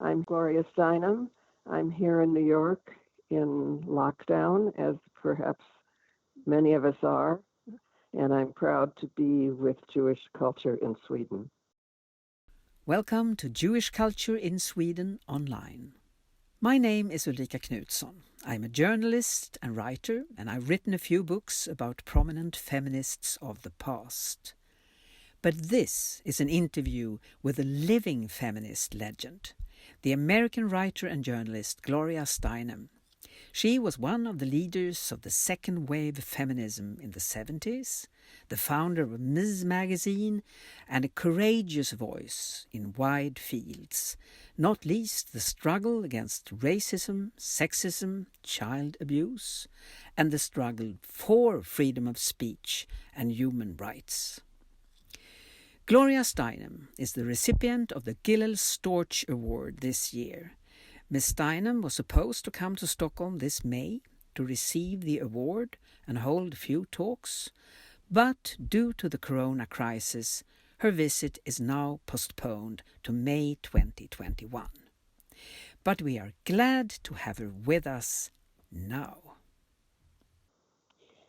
I'm Gloria Steinem. I'm here in New York in lockdown, as perhaps many of us are, and I'm proud to be with Jewish culture in Sweden. Welcome to Jewish Culture in Sweden online. My name is Ulrika Knutsson. I'm a journalist and writer, and I've written a few books about prominent feminists of the past. But this is an interview with a living feminist legend, the American writer and journalist Gloria Steinem. She was one of the leaders of the second wave feminism in the 70s, the founder of Ms. magazine, and a courageous voice in wide fields, not least the struggle against racism, sexism, child abuse, and the struggle for freedom of speech and human rights. Gloria Steinem is the recipient of the Gillel Storch Award this year. Ms. Steinem was supposed to come to Stockholm this May to receive the award and hold a few talks, but due to the corona crisis, her visit is now postponed to May 2021. But we are glad to have her with us now.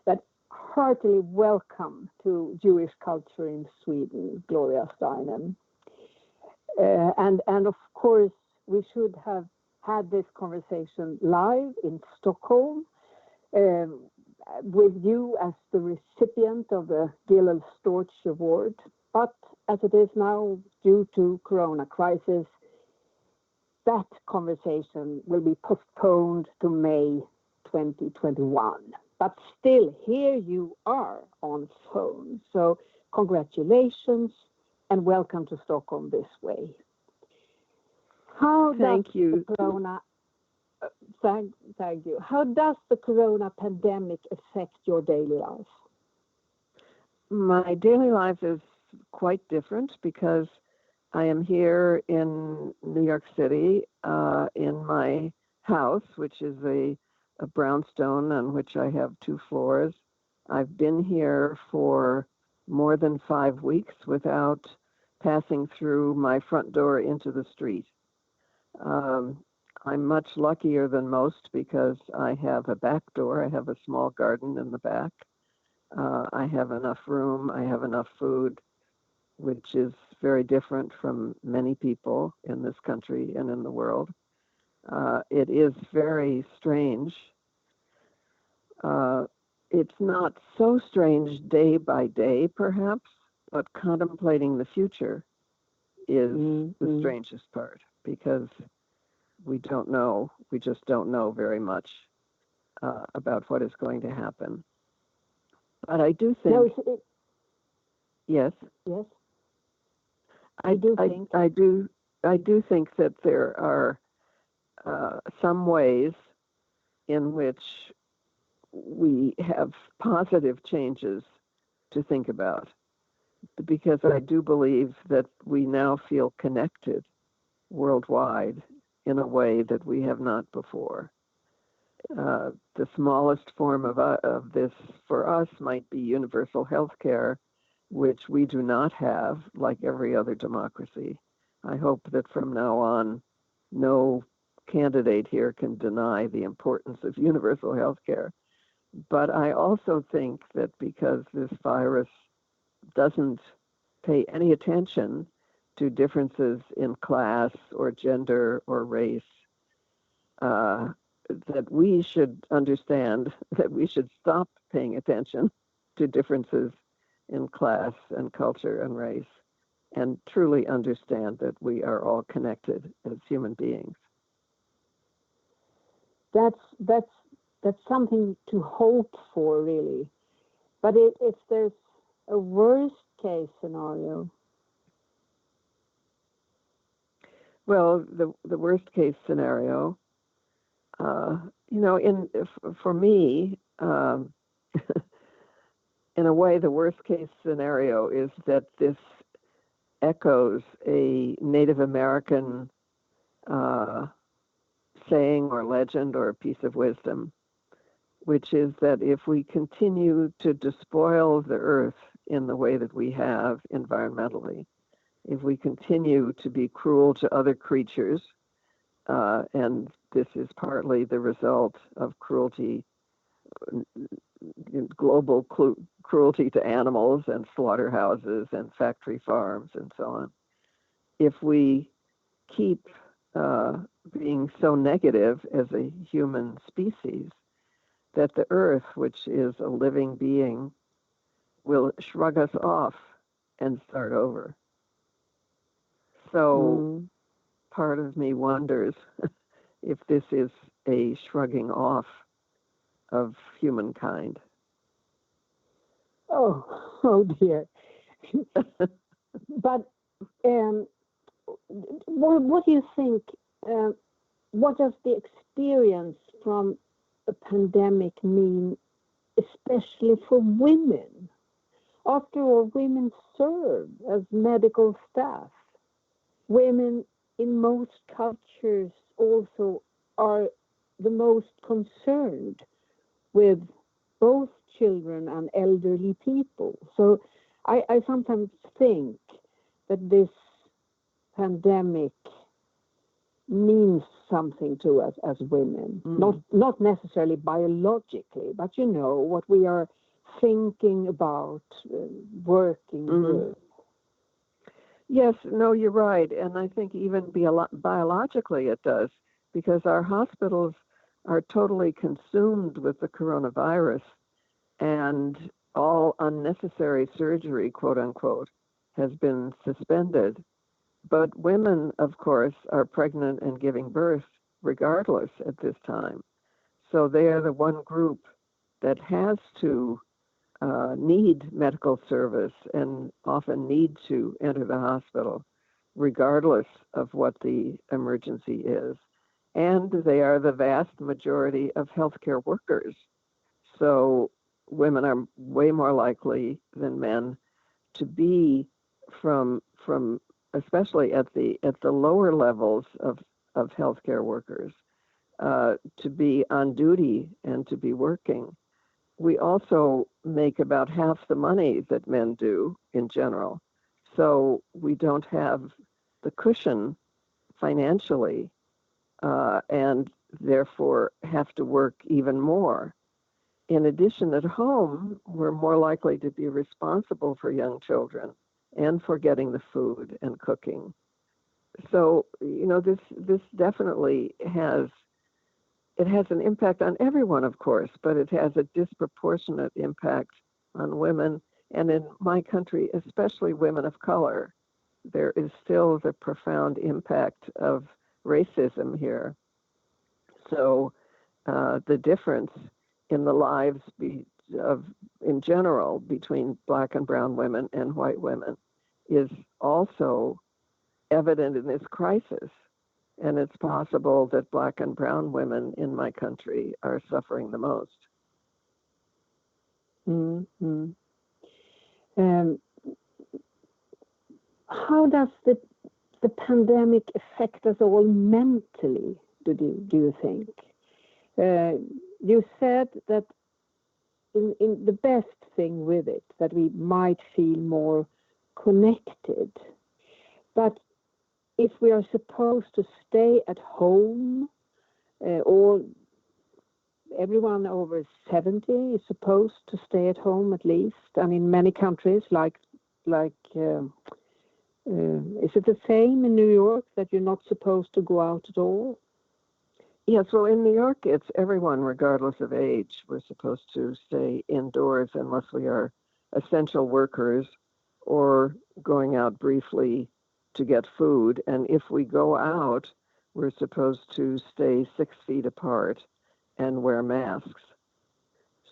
But heartily welcome to Jewish culture in Sweden, Gloria Steinem. And of course, we should have had this conversation live in Stockholm with you as the recipient of the Gillel Storch Award. But as it is now, due to corona crisis, that conversation will be postponed to May 2021. But still, here you are on phone. So congratulations and welcome to Stockholm this way. Thank you. Thank you. How does the corona pandemic affect your daily life? My daily life is quite different because I am here in New York City in my house, which is a brownstone on which I have 2 floors. I've been here for more than 5 weeks without passing through my front door into the street. I'm much luckier than most because I have a back door. I have a small garden in the back. I have enough room. I have enough food, which is very different from many people in this country and in the world. It is very strange. It's not so strange day by day, perhaps, but contemplating the future is the strangest part, because we just don't know very much about what is going to happen. But I do think, yes, I do think that there are some ways in which we have positive changes to think about, because I do believe that we now feel connected worldwide in a way that we have not before. The smallest form of this for us might be universal health care, which we do not have like every other democracy. I hope that from now on, no candidate here can deny the importance of universal health care. But I also think that because this virus doesn't pay any attention to differences in class or gender or race, that we should understand that we should stop paying attention to differences in class and culture and race, and truly understand that we are all connected as human beings. That's something to hope for, really. But if there's a worst case scenario? Well, the worst case scenario, for me, in a way, the worst case scenario is that this echoes a Native American saying or legend or a piece of wisdom, which is that if we continue to despoil the earth in the way that we have environmentally, if we continue to be cruel to other creatures, and this is partly the result of cruelty, global cruelty to animals and slaughterhouses and factory farms and so on. If we keep being so negative as a human species, that the earth, which is a living being, will shrug us off and start over. So part of me wonders if this is a shrugging off of humankind. Oh dear. But what do you think? What does the experience from a pandemic mean, especially for women? After all, women serve as medical staff. Women in most cultures also are the most concerned with both children and elderly people. So I sometimes think that this pandemic means something to us as women, not necessarily biologically, but what we are thinking about, working with. Yes, no, you're right. And I think even biologically it does, because our hospitals are totally consumed with the coronavirus, and all unnecessary surgery, quote unquote, has been suspended. But women, of course, are pregnant and giving birth regardless at this time. So they are the one group that has to need medical service and often need to enter the hospital regardless of what the emergency is. And they are the vast majority of healthcare workers. So women are way more likely than men to be from especially at the lower levels of healthcare workers, to be on duty and to be working. We also make about half the money that men do in general. So we don't have the cushion financially, and therefore have to work even more. In addition, at home, we're more likely to be responsible for young children and for getting the food and cooking. So, this definitely has an impact on everyone, of course, but it has a disproportionate impact on women, and in my country, especially women of color. There is still the profound impact of racism here. So the difference in the lives in general between Black and brown women and white women is also evident in this crisis. And it's possible that Black and brown women in my country are suffering the most. Mm-hmm. How does the pandemic affect us all mentally, do you think? You said that in the best thing with it, that we might feel more connected. But if we are supposed to stay at home, or everyone over 70 is supposed to stay at home at least. I mean, many countries like is it the same in New York that you're not supposed to go out at all? Yes, well, in New York, it's everyone, regardless of age. We're supposed to stay indoors unless we are essential workers or going out briefly to get food. And if we go out, we're supposed to stay 6 feet apart and wear masks.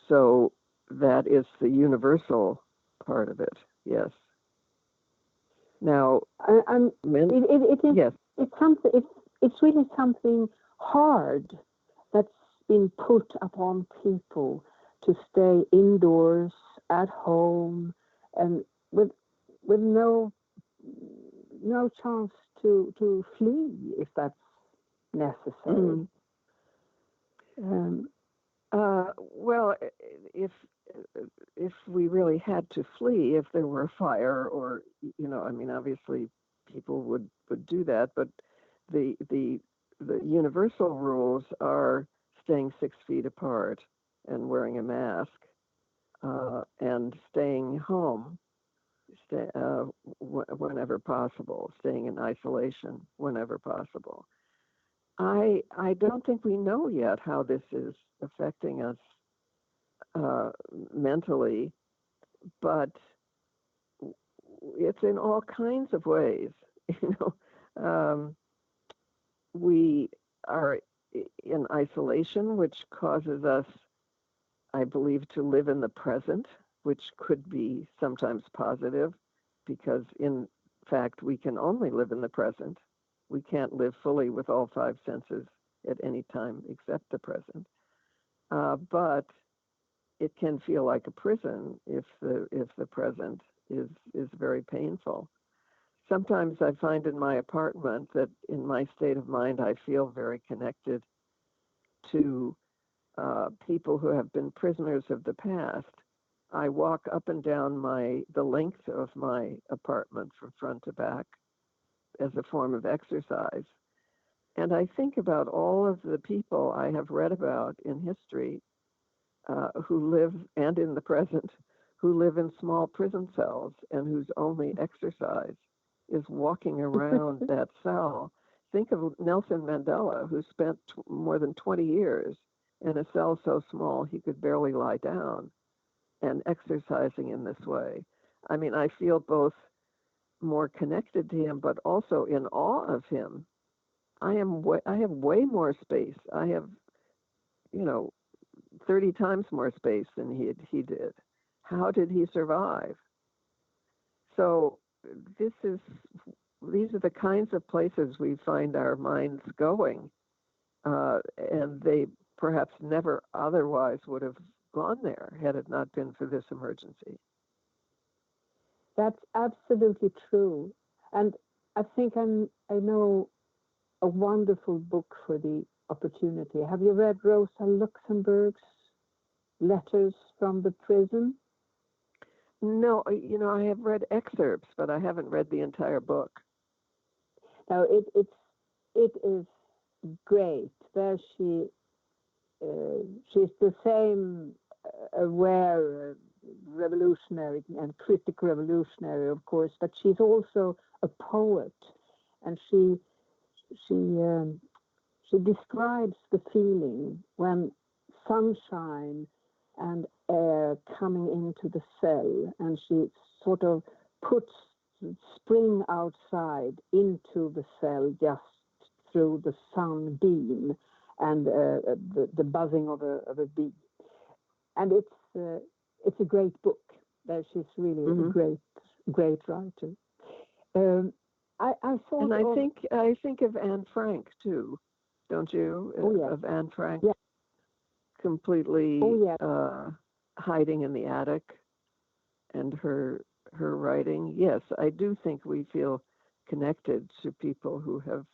So that is the universal part of it, yes. Now, yes. It's really something hard that's been put upon people to stay indoors at home and with no chance to flee if that's necessary. Well, if we really had to flee, if there were a fire, or obviously people would do that, but the the universal rules are staying 6 feet apart and wearing a mask and staying home whenever possible, staying in isolation whenever possible. I don't think we know yet how this is affecting us mentally, but it's in all kinds of ways. We are in isolation, which causes us, I believe, to live in the present, which could be sometimes positive, because in fact, we can only live in the present. We can't live fully with all 5 senses at any time except the present. But it can feel like a prison if the present is very painful. Sometimes I find in my apartment that in my state of mind, I feel very connected to people who have been prisoners of the past. I walk up and down the length of my apartment from front to back as a form of exercise. And I think about all of the people I have read about in history who live, and in the present, who live in small prison cells and whose only exercise is walking around that cell. Think of Nelson Mandela, who spent more than 20 years in a cell so small he could barely lie down, and exercising in this way. I mean, I feel both more connected to him, but also in awe of him. I have way more space. I have, 30 times more space than he did. How did he survive? So these are the kinds of places we find our minds going, and they perhaps never otherwise would have gone there had it not been for this emergency. That's absolutely true. And I think I know a wonderful book for the opportunity. Have you read Rosa Luxembourg's Letters from the Prison? No, I have read excerpts, but I haven't read the entire book. Now, it is great. There she's the same aware revolutionary and critical revolutionary, of course, but she's also a poet, and she describes the feeling when sunshine and air coming into the cell, and she sort of puts spring outside into the cell just through the sunbeam and the buzzing of a bee. And it's a great book. There she's really a great writer. I thought, and I think of Anne Frank too, don't you? Oh, yeah. Of Anne Frank, yeah. completely hiding in the attic, and her writing. Yes, I do think we feel connected to people who have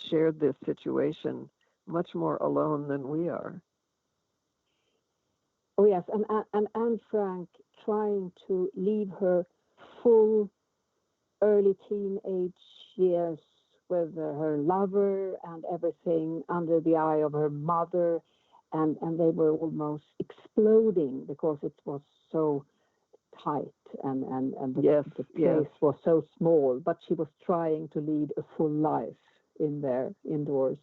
shared this situation much more alone than we are. Oh yes, and Anne Frank trying to leave her full early teenage years with her lover and everything under the eye of her mother, and they were almost exploding because it was so tight and the place was so small, but she was trying to lead a full life in there indoors.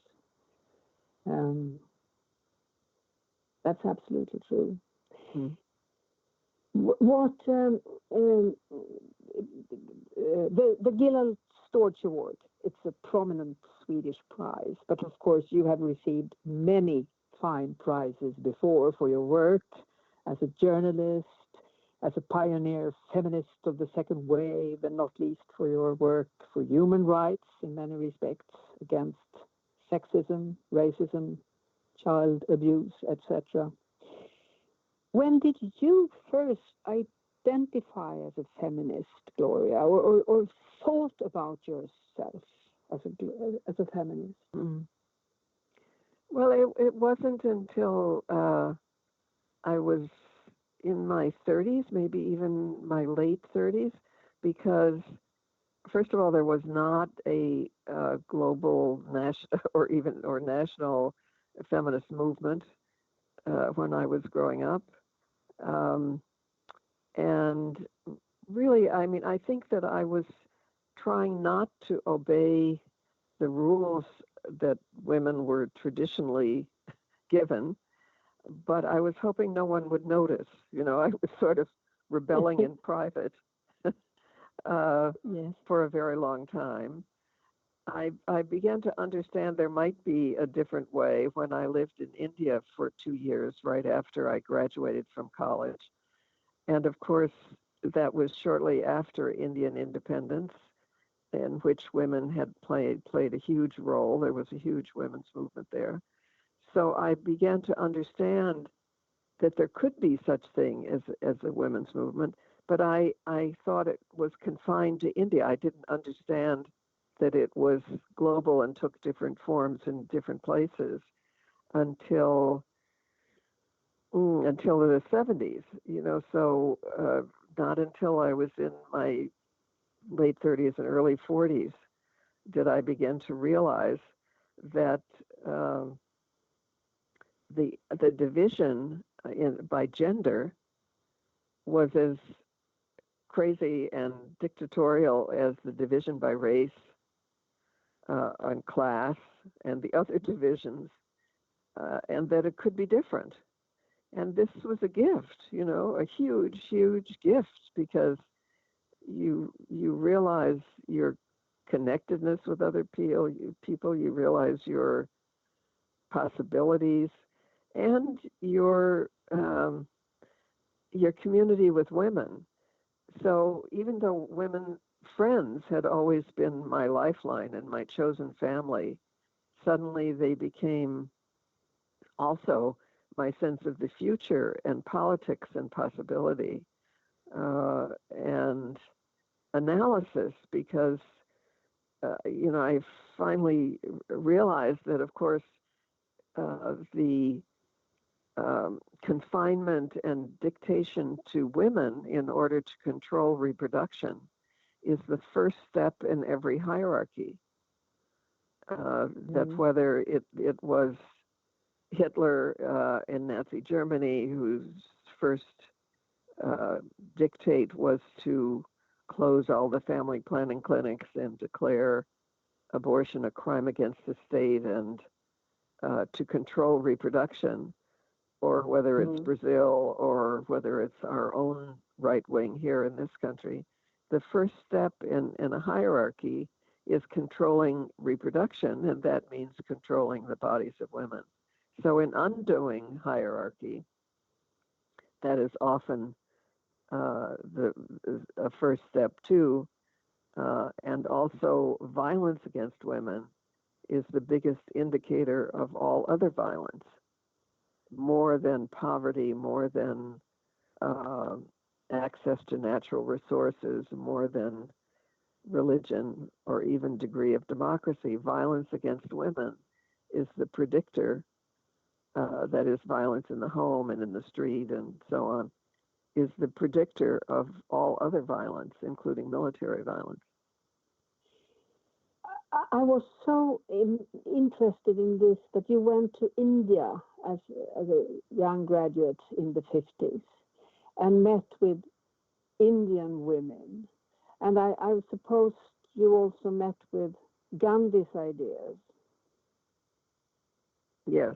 That's absolutely true. What the Gillel Storch Award, it's a prominent Swedish prize, but of course you have received many fine prizes before for your work as a journalist, as a pioneer feminist of the second wave, and not least for your work for human rights in many respects against sexism, racism, child abuse, etc. When did you first identify as a feminist, Gloria, or thought about yourself as a feminist? Well, it wasn't until I was in my 30s, maybe even my late 30s, because first of all, there was not a global or national feminist movement when I was growing up. And really, I mean, I think that I was trying not to obey the rules that women were traditionally given, but I was hoping no one would notice. I was sort of rebelling in private Yes. for a very long time. I began to understand there might be a different way when I lived in India for 2 years right after I graduated from college. And of course, that was shortly after Indian independence, in which women had played a huge role. There was a huge women's movement there. So I began to understand that there could be such thing as a women's movement, but I thought it was confined to India. I didn't understand that it was global and took different forms in different places until the 70s. So not until I was in my late 30s and early 40s did I begin to realize that the division by gender was as crazy and dictatorial as the division by race and class and the other divisions, and that it could be different. And this was a gift, a huge, huge gift, because you realize your connectedness with other people, you realize your possibilities, and your community with women. So even though women friends had always been my lifeline and my chosen family, suddenly they became also my sense of the future and politics and possibility and analysis, because I finally realized that, of course, the confinement and dictation to women in order to control reproduction is the first step in every hierarchy. That's whether it was Hitler in Nazi Germany, whose first dictate was to close all the family planning clinics and declare abortion a crime against the state and to control reproduction, or whether it's Brazil or whether it's our own right wing here in this country. The first step in a hierarchy is controlling reproduction, and that means controlling the bodies of women. So in undoing hierarchy, that is often a first step too, and also violence against women is the biggest indicator of all other violence, more than poverty, more than access to natural resources, more than religion, or even degree of democracy. Violence against women is the predictor, that is violence in the home and in the street and so on, is the predictor of all other violence, including military violence. I was so interested in this that you went to India as a young graduate in the 50s and met with Indian women. And I suppose you also met with Gandhi's ideas. Yes.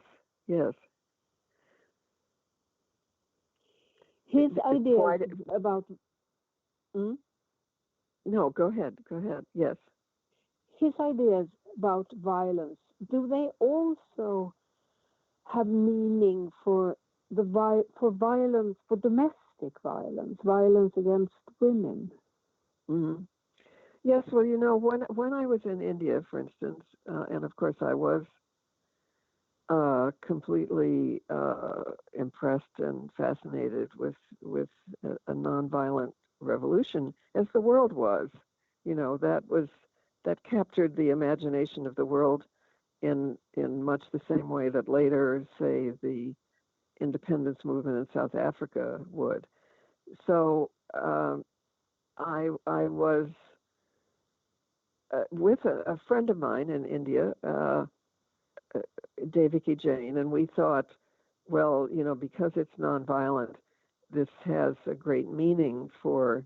His ideas about... No, go ahead. Yes. His ideas about violence, do they also have meaning for violence, for domestic violence against women? Mm-hmm. Yes, well, when I was in India, for instance, and of course I was completely impressed and fascinated with a nonviolent revolution, as the world was. That captured the imagination of the world in much the same way that later, say, the independence movement in South Africa would. So I was with a friend of mine in India, Devaki Jain, and we thought, well, because it's nonviolent, this has a great meaning for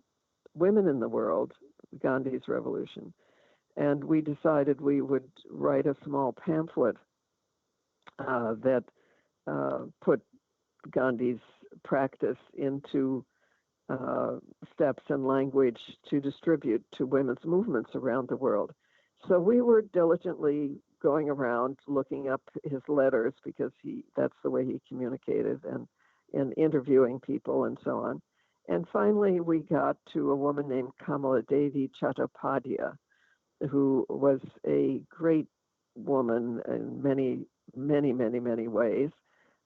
women in the world, Gandhi's revolution. And we decided we would write a small pamphlet that put Gandhi's practice into steps and language to distribute to women's movements around the world. So we were diligently going around looking up his letters because that's the way he communicated, and interviewing people and so on. And finally we got to a woman named Kamala Devi Chattopadhyay, who was a great woman in many, many, many, many ways,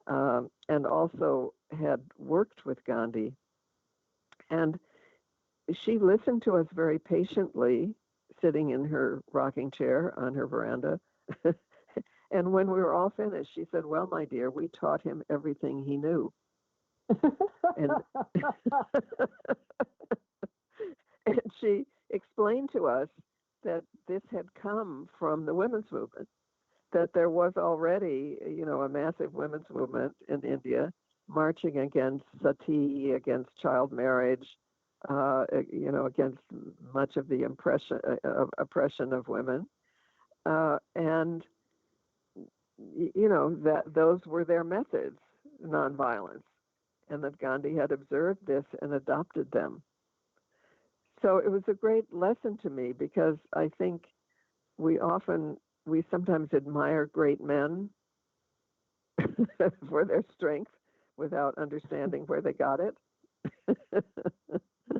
and also had worked with Gandhi. And she listened to us very patiently, sitting in her rocking chair on her veranda. And when we were all finished, she said, well, my dear, we taught him everything he knew. and, and she explained to us that this had come from the women's movement, that there was already, a massive women's movement in India marching against sati, against child marriage, against much of the oppression of women. And that those were their methods, nonviolence, and that Gandhi had observed this and adopted them. So it was a great lesson to me, because I think we sometimes admire great men for their strength without understanding where they got it.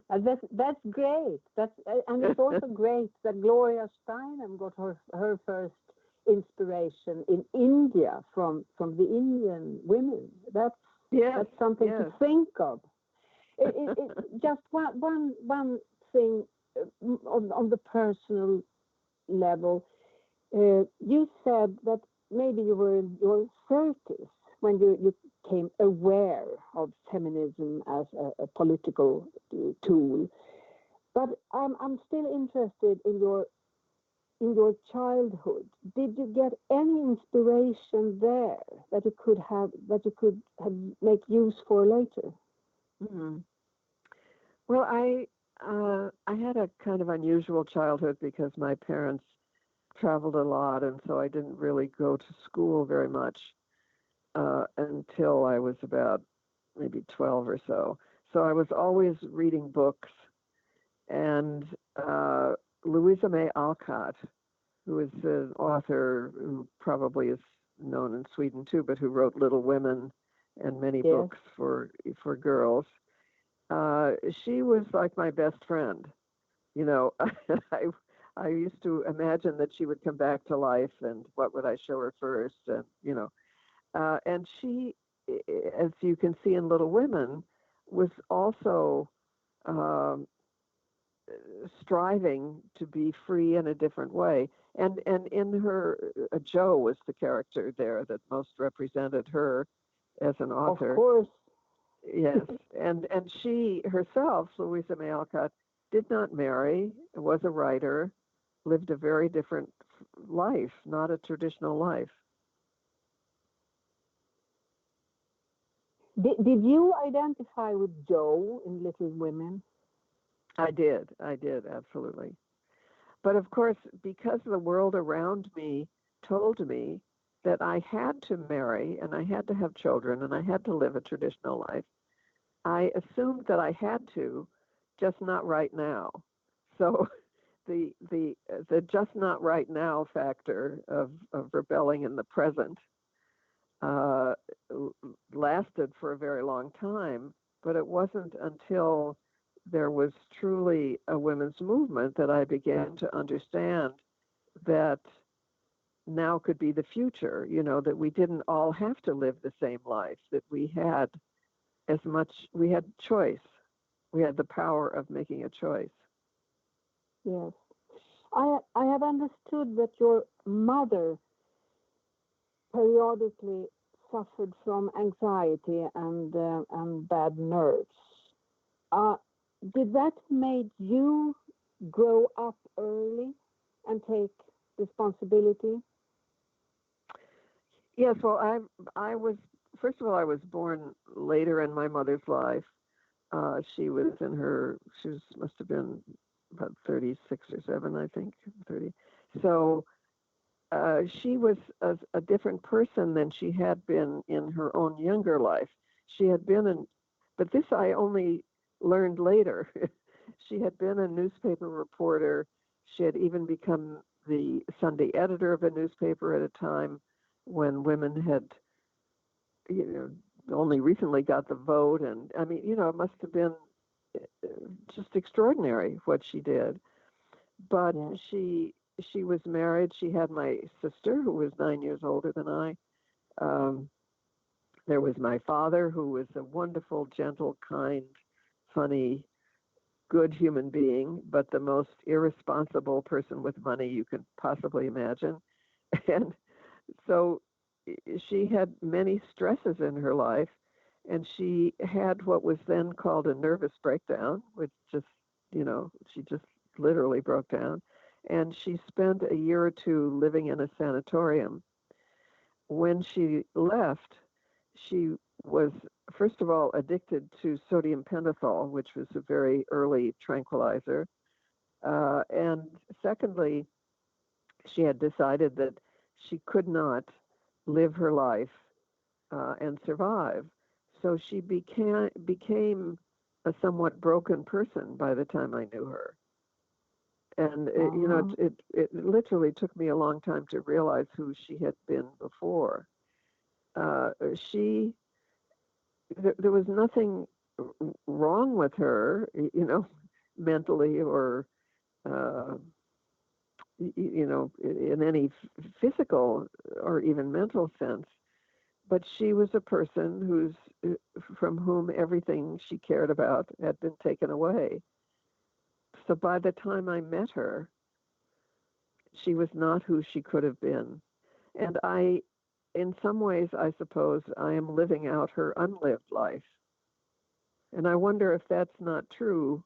That's great. And it's also great that Gloria Steinem got her first inspiration in India from the Indian women. That's something to think of. Just one thing on the personal level. You said that maybe you were in your 30s when you became aware of feminism as a political tool. But I'm still interested in your childhood. Did you get any inspiration there that you could have make use for later? Mm-hmm. Well, I had a kind of unusual childhood because my parents traveled a lot, and so I didn't really go to school very much until I was about maybe 12 or so. So I was always reading books, and Louisa May Alcott, who is an author who probably is known in Sweden too, but who wrote Little Women and many books for girls. She was like my best friend. I used to imagine that she would come back to life, and what would I show her first, and and she, as you can see in Little Women, was also striving to be free in a different way. And in her, Jo was the character there that most represented her as an author. Of course. Yes. And she herself, Louisa May Alcott, did not marry, was a writer, lived a very different life, not a traditional life. Did you identify with Jo in Little Women? I did, absolutely. But of course, because the world around me told me that I had to marry and I had to have children and I had to live a traditional life, I assumed that I had to, just not right now. So the just not right now factor of rebelling in the present lasted for a very long time, but it wasn't until there was truly a women's movement that I began to understand that now could be the future, that we didn't all have to live the same life, that we had choice. We had the power of making a choice. Yes. I have understood that your mother periodically suffered from anxiety and bad nerves. Did that make you grow up early and take responsibility? Yes, well, I was, first of all, I was born later in my mother's life. She must have been about 36 or 7, I think, 30. So she was a different person than she had been in her own younger life. She had been but this I only learned later. She had been a newspaper reporter. She had even become the Sunday editor of a newspaper at a time when women had, only recently got the vote. And I mean, it must have been just extraordinary what she did. But she was married. She had my sister, who was 9 years older than I. There was my father, who was a wonderful, gentle, kind, funny, good human being, but the most irresponsible person with money you can possibly imagine. And so she had many stresses in her life, and she had what was then called a nervous breakdown, which just, she just literally broke down. And she spent a year or two living in a sanatorium. When she left, she was, first of all, addicted to sodium pentothal, which was a very early tranquilizer. And secondly, she had decided that she could not live her life and survive. So she became a somewhat broken person by the time I knew her. And it literally took me a long time to realize who she had been before. There was nothing wrong with her, mentally or in any physical or even mental sense. But she was a person from whom everything she cared about had been taken away. So by the time I met her, she was not who she could have been. And in some ways, I suppose I am living out her unlived life. And I wonder if that's not true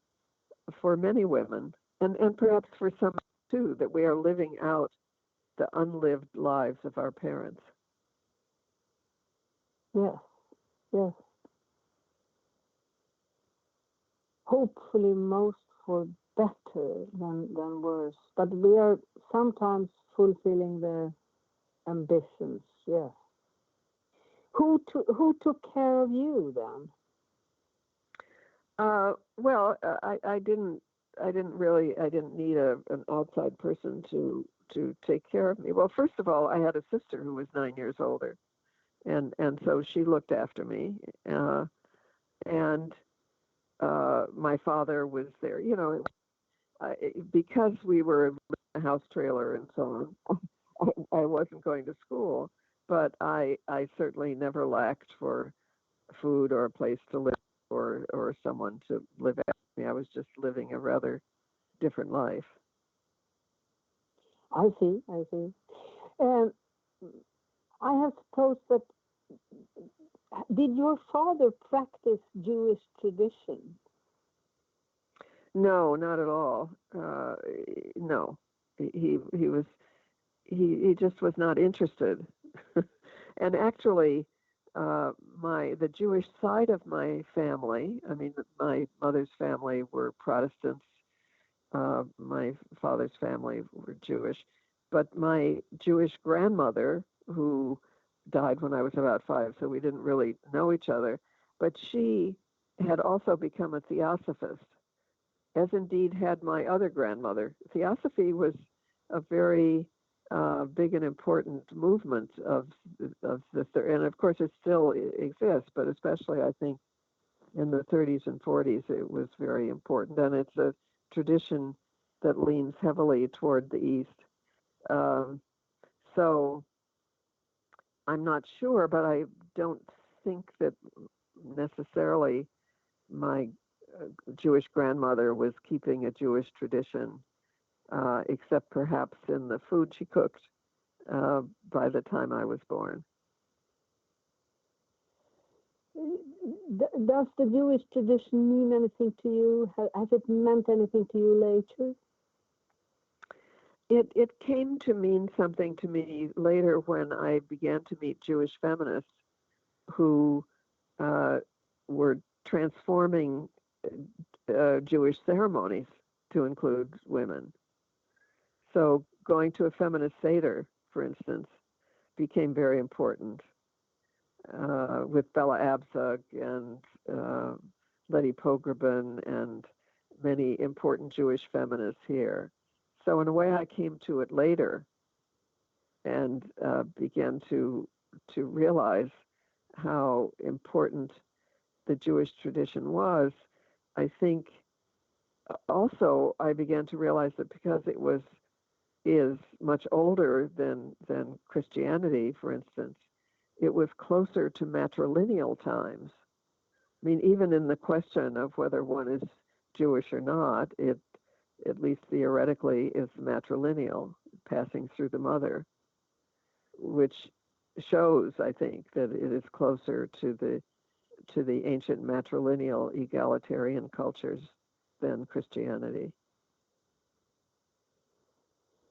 for many women, and perhaps for some too, that we are living out the unlived lives of our parents. Yes, yes. Hopefully most for better than worse. But we are sometimes fulfilling their ambitions, yes. Who took care of you then? Well, I didn't need an outside person to take care of me. Well, first of all, I had a sister who was 9 years older, and so she looked after me, and my father was there. Because we were in a house trailer and so on, I wasn't going to school, but I certainly never lacked for food or a place to live or someone to live after me. I was just living a rather different life. I see. And I have supposed that, did your father practice Jewish tradition? No, not at all. No, he just was not interested. And actually, the Jewish side of my family, I mean, my mother's family were Protestants. My father's family were Jewish, but my Jewish grandmother, who died when I was about 5, so we didn't really know each other, but she had also become a theosophist, as indeed had my other grandmother. Theosophy was a very big and important movement of and of course it still exists, but especially I think in the 30s and 40s it was very important, and it's a tradition that leans heavily toward the East. So I'm not sure, but I don't think that necessarily my Jewish grandmother was keeping a Jewish tradition, except perhaps in the food she cooked by the time I was born. Does the Jewish tradition mean anything to you? Has it meant anything to you later? It came to mean something to me later when I began to meet Jewish feminists who were transforming Jewish ceremonies to include women. So going to a feminist Seder, for instance, became very important with Bella Abzug and Letty Pogrebin and many important Jewish feminists here. So in a way, I came to it later and began to realize how important the Jewish tradition was. I think also I began to realize that because it is much older than Christianity, for instance, it was closer to matrilineal times. I mean, even in the question of whether one is Jewish or not, it, at least theoretically, is matrilineal, passing through the mother, which shows, I think, that it is closer to the ancient matrilineal egalitarian cultures than Christianity.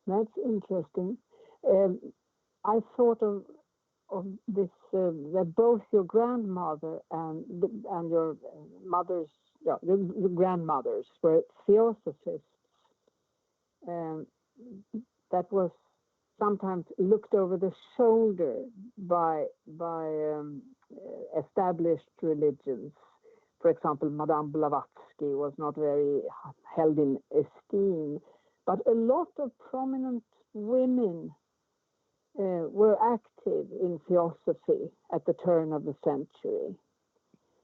That's interesting. I thought of this that both your grandmother and your mother's, the grandmothers were theosophists, that was sometimes looked over the shoulder by established religions. For example, Madame Blavatsky was not very held in esteem, but a lot of prominent women were active in theosophy at the turn of the century.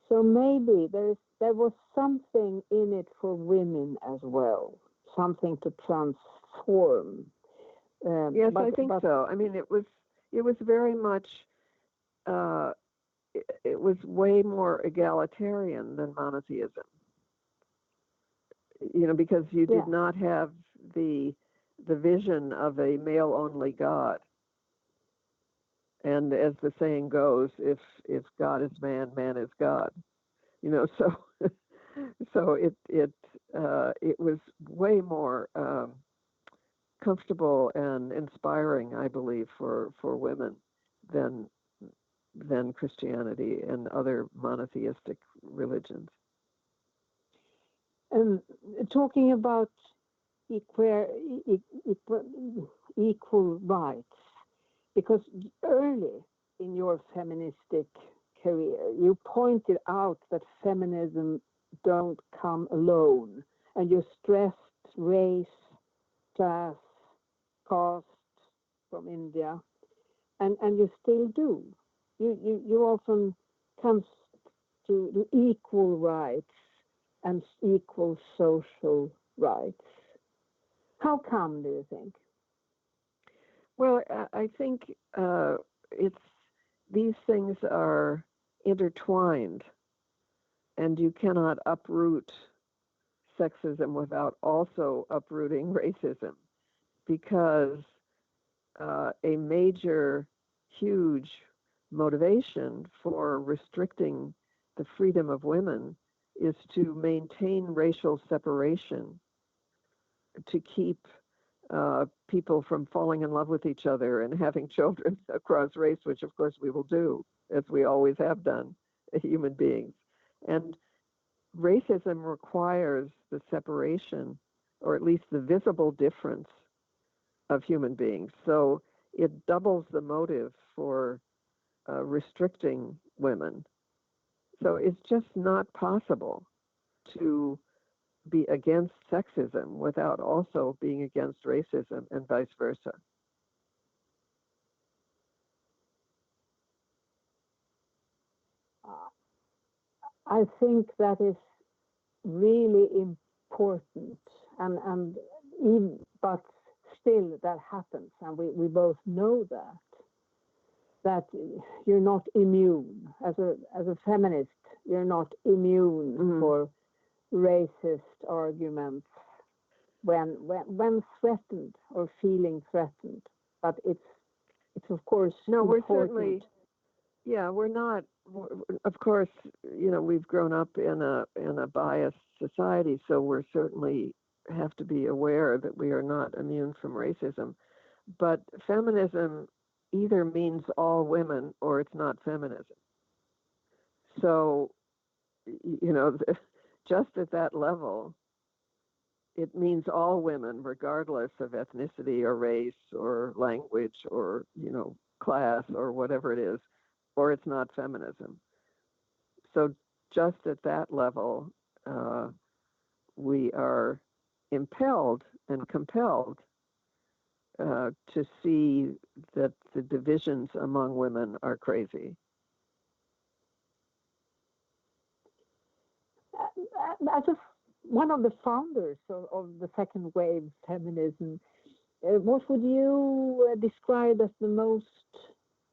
So maybe there was something in it for women as well, something to transform. Yes, I think so. I mean, it was very much, it was way more egalitarian than monotheism. You know, because you did not have the vision of a male-only God. And as the saying goes, if God is man, man is God. You know, so it was way more comfortable and inspiring, I believe, for women than Christianity and other monotheistic religions. And talking about equal rights, because early in your feministic career, you pointed out that feminism don't come alone, and you stressed race, class, caste from India, and you still do. You often come to equal rights and equal social rights. How come, do you think? Well, I think these things are intertwined, and you cannot uproot sexism without also uprooting racism, because a major, huge motivation for restricting the freedom of women is to maintain racial separation, to keep people from falling in love with each other and having children across race, which of course we will do, as we always have done, human beings. And racism requires the separation, or at least the visible difference, of human beings. So it doubles the motive for restricting women. So it's just not possible to be against sexism without also being against racism, and vice versa. I think that is really important, and even, but still that happens, and we both know that you're not immune as a feminist. You're not immune for racist arguments when threatened or feeling threatened. But it's of course important. We're certainly, we're not. Of course, you know, we've grown up in a biased society, so we're certainly have to be aware that we are not immune from racism. But feminism either means all women or it's not feminism. So, just at that level, it means all women, regardless of ethnicity or race or language or, class or whatever it is, or it's not feminism. So just at that level, we are impelled and compelled to see that the divisions among women are crazy. As one of the founders of the second wave feminism, what would you describe as the most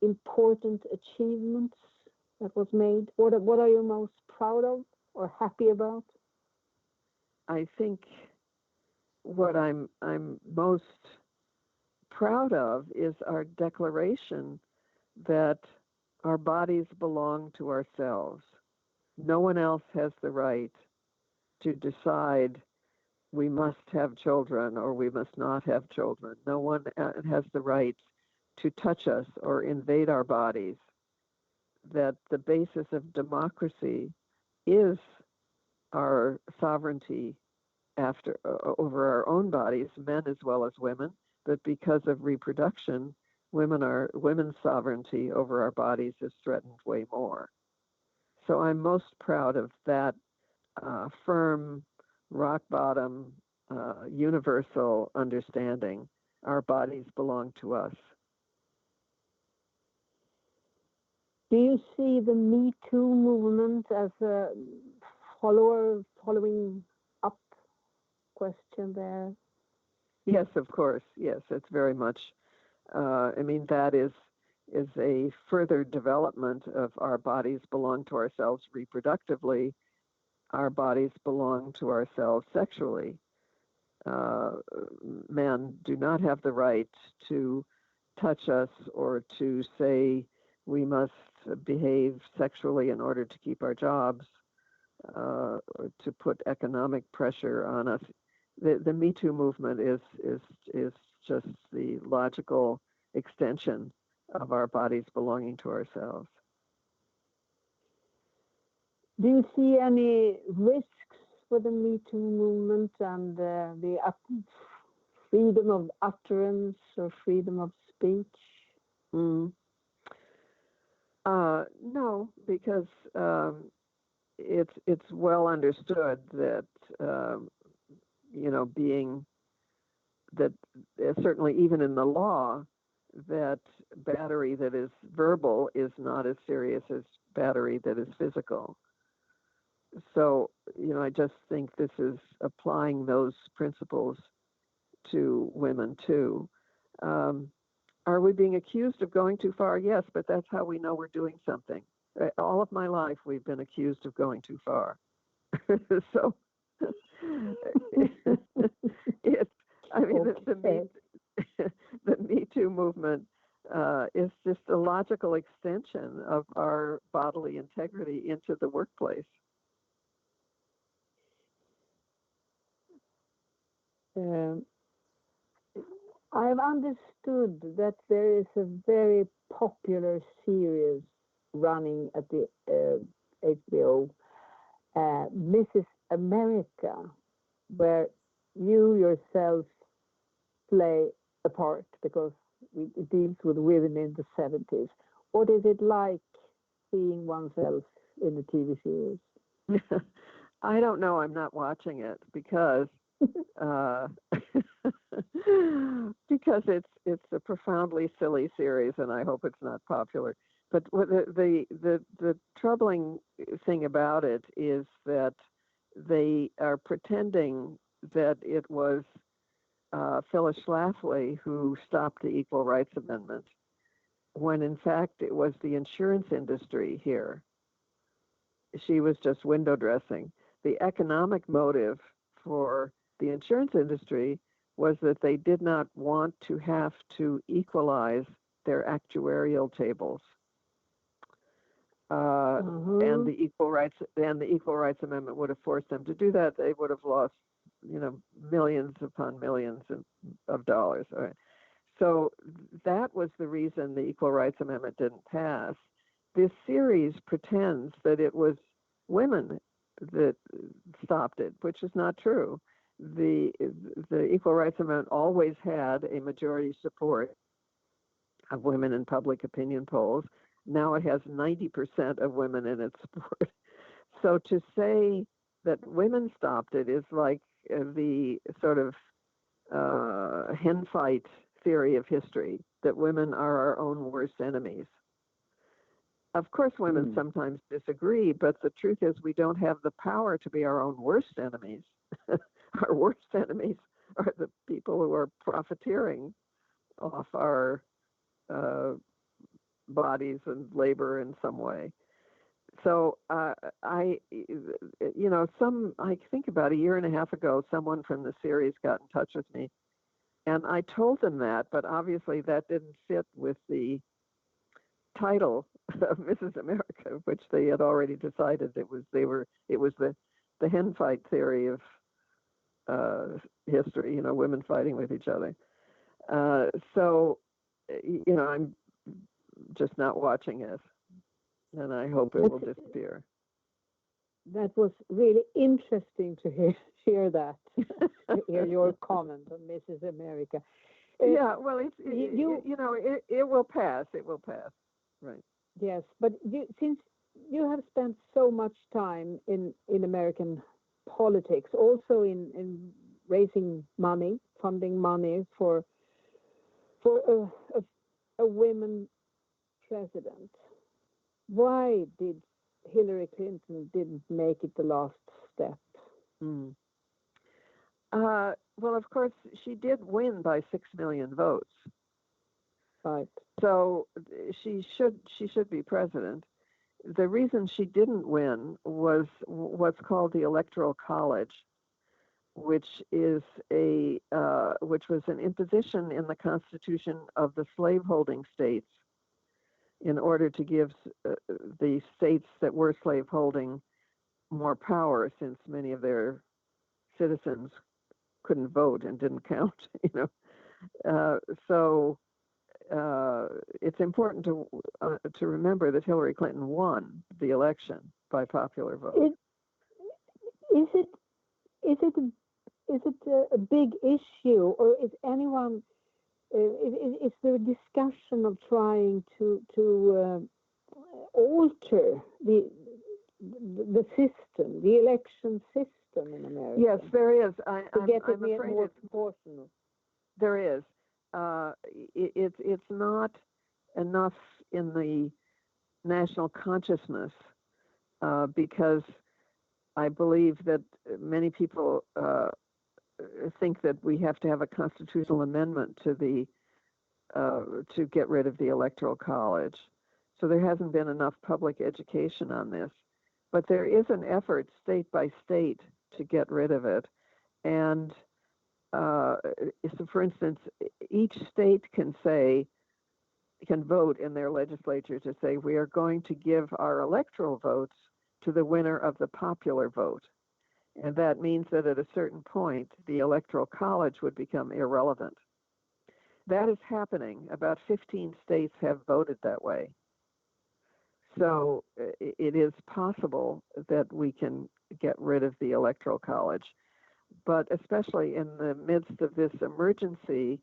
important achievements that was made? What are you most proud of or happy about? I think what I'm most proud of is our declaration that our bodies belong to ourselves. No one else has the right to decide we must have children or we must not have children. No one has the right to touch us or invade our bodies. That the basis of democracy is our sovereignty over our own bodies, men as well as women, but because of reproduction, women's sovereignty over our bodies is threatened way more. So I'm most proud of that firm, rock bottom, universal understanding. Our bodies belong to us. Do you see the Me Too movement as a following up question there? Yes, of course. Yes, it's very much. That is a further development of our bodies belong to ourselves reproductively. Our bodies belong to ourselves sexually. Men do not have the right to touch us or to say we must behave sexually in order to keep our jobs, or to put economic pressure on us. The Me Too movement is just the logical extension of our bodies belonging to ourselves. Do you see any risks for the Me Too movement and the freedom of utterance or freedom of speech? No, because it's well understood that being that certainly even in the law that battery that is verbal is not as serious as battery that is physical. So I just think this is applying those principles to women too. Are we being accused of going too far? Yes, but that's how we know we're doing something. All of my life, we've been accused of going too far. So, the Me Too movement is just a logical extension of our bodily integrity into the workplace. I've understood that there is a very popular series running at the HBO, Mrs. America, where you yourself play a part because it deals with women in the 70s. What is it like seeing oneself in the TV series? I don't know. I'm not watching it because because it's a profoundly silly series, and I hope it's not popular. But the troubling thing about it is that they are pretending that it was Phyllis Schlafly who stopped the Equal Rights Amendment, when in fact it was the insurance industry here. She was just window dressing. The economic motive for the insurance industry was that they did not want to have to equalize their actuarial tables. And the Equal Rights Amendment would have forced them to do that. They would have lost millions upon millions of dollars. All right. So that was the reason the Equal Rights Amendment didn't pass. This series pretends that it was women that stopped it, which is not true. The Equal Rights Amendment always had a majority support of women in public opinion polls. Now it has 90% of women in its support. So to say that women stopped it is like the sort of hen fight theory of history, that women are our own worst enemies. Of course, women sometimes disagree, but the truth is we don't have the power to be our own worst enemies. Our worst enemies are the people who are profiteering off our bodies and labor in some way. So I think about a year and a half ago, someone from the series got in touch with me, and I told them that, but obviously that didn't fit with the title of Mrs. America, which they had already decided it was the hen fight theory of history, women fighting with each other. So I'm just not watching it, and I hope it will disappear. That was really interesting to hear that, to hear your comment on Mrs. America. Yeah, well, it will pass. It will pass, right? Yes, but since you have spent so much time in American politics, also in raising money, funding money for a women president, why did Hillary Clinton didn't make it the last step? Well, of course, she did win by 6 million votes. Right. So she should be president. The reason she didn't win was what's called the Electoral College, which was an imposition in the Constitution of the slaveholding states in order to give the states that were slaveholding more power, since many of their citizens couldn't vote and didn't count. So it's important to remember that Hillary Clinton won the election by popular vote. Is it a big issue, or is anyone? Is there a discussion of trying to alter the system, the election system in America? Yes, there is. I'm afraid more proportional. There is. It's not enough in the national consciousness because I believe that many people think that we have to have a constitutional amendment to get rid of the Electoral College. So there hasn't been enough public education on this. But there is an effort state by state to get rid of it. And so, for instance, each state can vote in their legislature to say, we are going to give our electoral votes to the winner of the popular vote. And that means that at a certain point, the Electoral College would become irrelevant. That is happening. About 15 states have voted that way. So it is possible that we can get rid of the Electoral College. But especially in the midst of this emergency,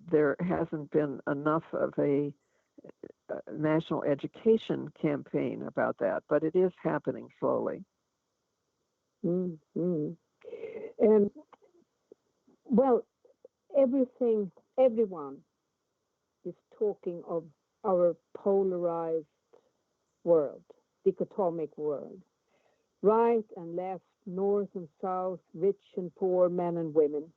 there hasn't been enough of a national education campaign about that. But it is happening slowly. Mm-hmm. Well, everyone is talking of our polarized world, dichotomic world, right and left, north and south, rich and poor, men and women.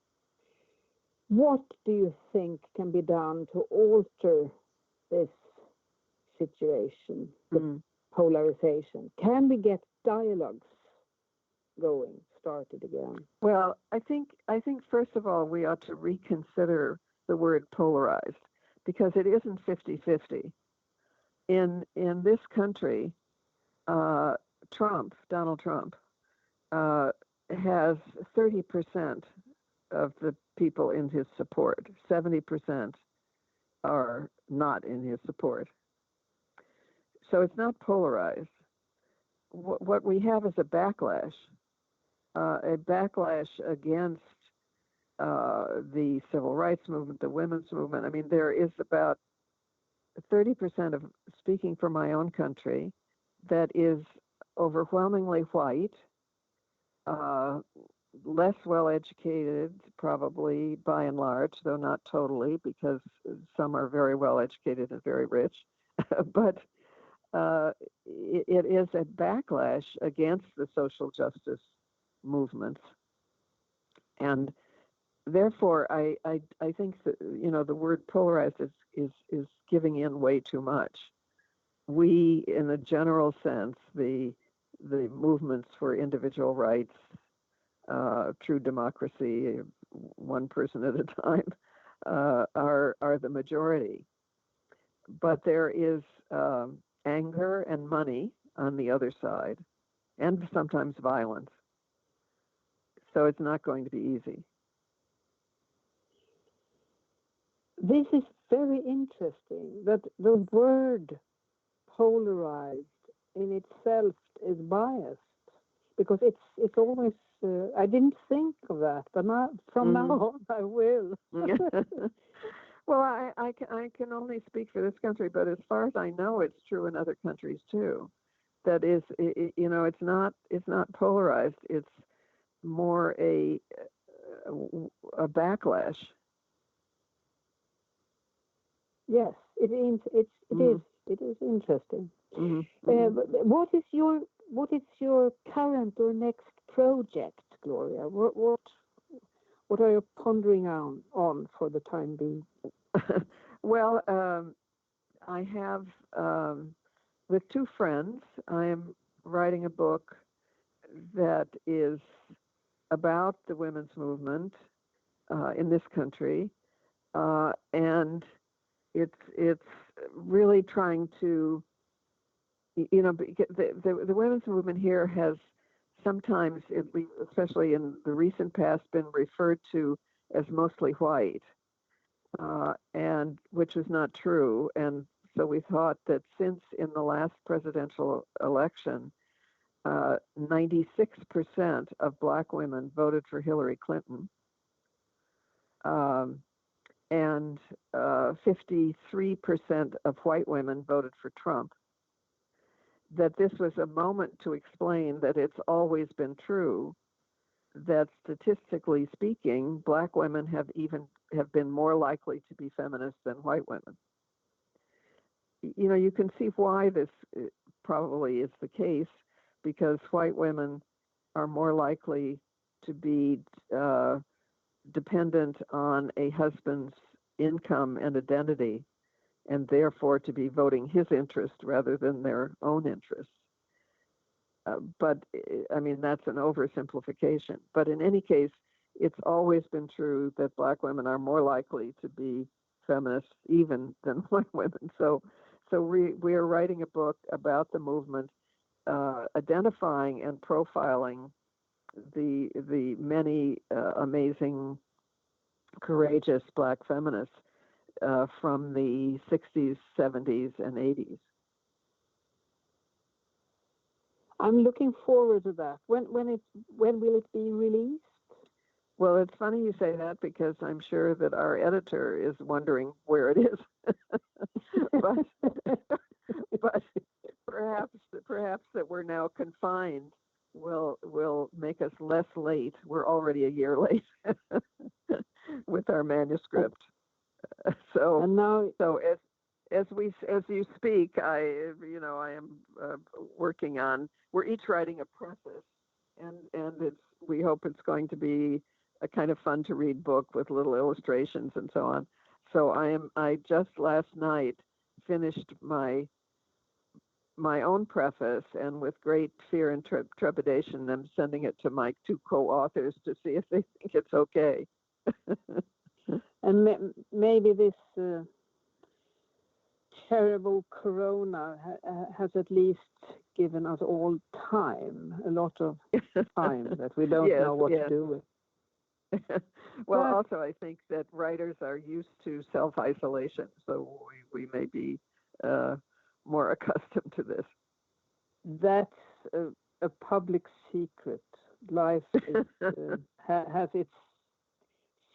What do you think can be done to alter this situation, the polarization? Can we get dialogues started again? Well, I think first of all, we ought to reconsider the word polarized, because it isn't 50-50. In this country, Donald Trump, has 30% of the people in his support. 70% are not in his support. So it's not polarized. What we have is a backlash against the civil rights movement, the women's movement. I mean, there is about 30% of, speaking for my own country, that is overwhelmingly white, less well educated, probably by and large, though not totally, because some are very well educated and very rich. But it is a backlash against the social justice movements. And therefore, I think that, the word polarized is giving in way too much. We, in a general sense, the movements for individual rights, true democracy, one person at a time, are the majority. But there is anger and money on the other side, and sometimes violence. So it's not going to be easy. This is very interesting, that the word polarized in itself is biased, because it's always, I didn't think of that, but now, from now on I will. Well, I can only speak for this country, but as far as I know, it's true in other countries too. That is, it's not polarized. It's more a backlash. Yes, it is interesting. What is your current or next project, Gloria? What are you pondering on for the time being? Well, I have, with two friends, I am writing a book that is about the women's movement in this country, and it's really trying to, the women's movement here has sometimes, especially in the recent past, been referred to as mostly white, and which is not true. And so we thought that since in the last presidential election, 96% of Black women voted for Hillary Clinton, and 53% of white women voted for Trump, that this was a moment to explain that it's always been true that statistically speaking, Black women have been more likely to be feminists than white women. You can see why this probably is the case, because white women are more likely to be dependent on a husband's income and identity, and therefore to be voting his interest rather than their own interests. But I mean, that's an oversimplification. But in any case, it's always been true that Black women are more likely to be feminists even than white women. So we are writing a book about the movement, identifying and profiling the many amazing, courageous Black feminists from the 60s, 70s, and 80s. I'm looking forward to that. When will it be released? Well, it's funny you say that, because I'm sure that our editor is wondering where it is. but perhaps that we're now confined will make us less late. We're already a year late with our manuscript. So as you speak, I am working on. We're each writing a preface, and we hope it's going to be a kind of fun to read book with little illustrations and so on. So I just last night finished my own preface, and with great fear and trepidation, I'm sending it to my two co-authors to see if they think it's okay. And maybe this terrible corona has at least given us all time, a lot of time that we don't know what to do with. Well, also I think that writers are used to self-isolation, so we may be more accustomed to this. That's a public secret. Life is, has its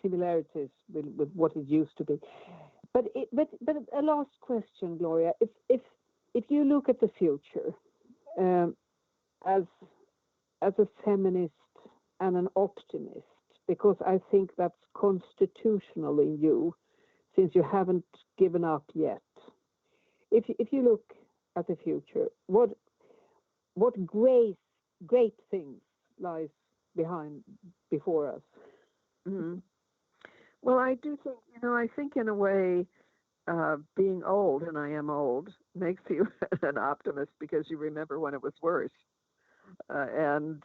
similarities with what it used to be. But a last question, Gloria. If you look at the future, as a feminist and an optimist, because I think that's constitutional in you, since you haven't given up yet. If you look at the future, what great things lies before us? Mm-hmm. Well, I do think, I think in a way, being old, and I am old, makes you an optimist because you remember when it was worse. And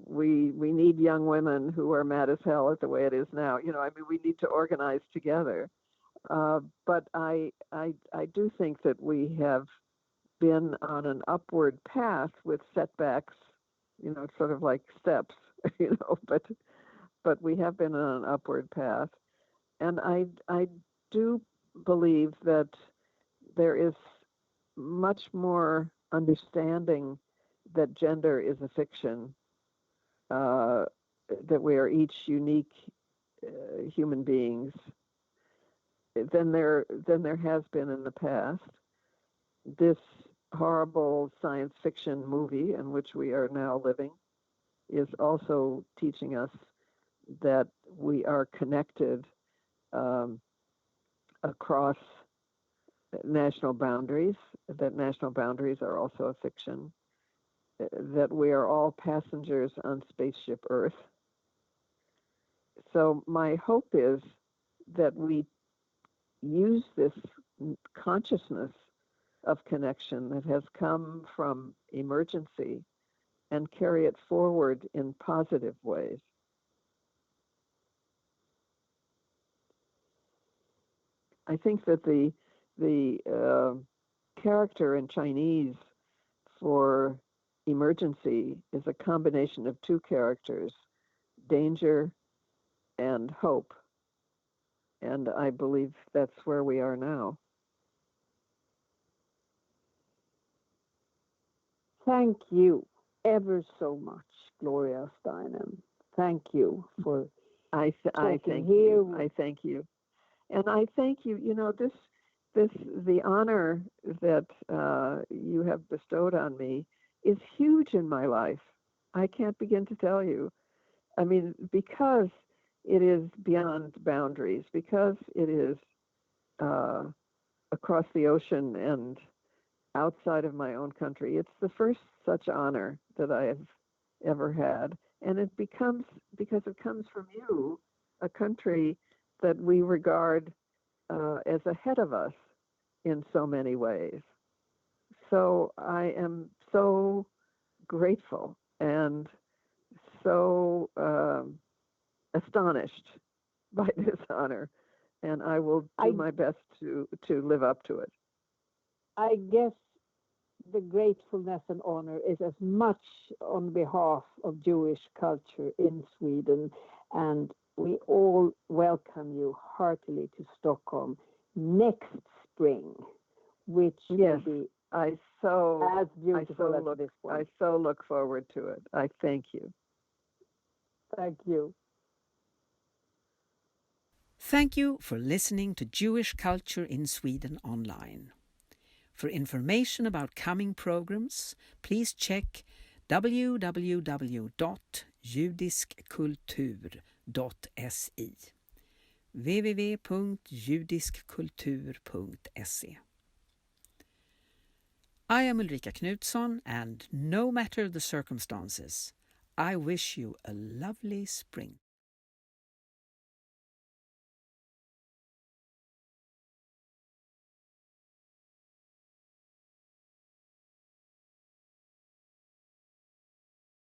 we need young women who are mad as hell at the way it is now. We need to organize together. But I do think that we have been on an upward path with setbacks, sort of like steps, but we have been on an upward path. And I do believe that there is much more understanding that gender is a fiction, that we are each unique human beings than there has been in the past. This horrible science fiction movie in which we are now living is also teaching us that we are connected across national boundaries, that national boundaries are also a fiction, that we are all passengers on spaceship Earth. So my hope is that we use this consciousness of connection that has come from emergency and carry it forward in positive ways. I think that the character in Chinese for emergency is a combination of two characters, danger and hope. And I believe that's where we are now. Thank you ever so much, Gloria Steinem. Thank you for I thank here. You. I thank you. And I thank you, the honor that you have bestowed on me is huge in my life. I can't begin to tell you. I mean, because it is beyond boundaries, because it is across the ocean and outside of my own country. It's the first such honor that I have ever had. And it becomes, because it comes from you, a country that we regard as ahead of us in so many ways. So I am so grateful and so astonished by this honor, and I will do my best to live up to it. I guess the gratefulness and honor is as much on behalf of Jewish culture in Sweden, and we all welcome you heartily to Stockholm next spring, which will be as beautiful as this one. I so look forward to it. I thank you. Thank you. Thank you for listening to Jewish Culture in Sweden online. For information about coming programs, please check www.judiskkultur.se www.judiskkultur.se. I am Ulrika Knutsson, and no matter the circumstances, I wish you a lovely spring.